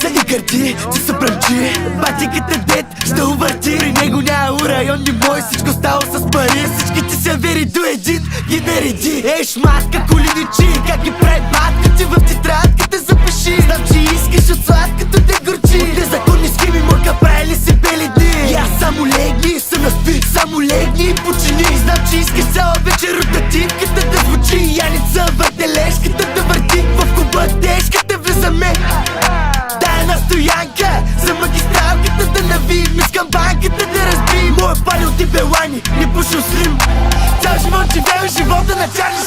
Съди гърди, че са пръмчи. Батиката дет ще увърти. При него няма районни мои, всичко стало с пари. Всичките се вери до един ги нареди. Ей шматка, колиничи, как ги прави батка ти в тетрадката запиши. Знам, че искаш от сладката да горчи. От незаконни схеми морка правили си бели дни. И аз само легни, се наспи, само легни и почини. Знам, че искаш цяла вечер ротативката да звучи. Яница въртележката да върти. В куба тежката влизаме. Дай една стоянка за магистралката да навием. Искам банката да разбием. Моя палил ти белани, не пушил срим. Цял живот живея живота на Чарли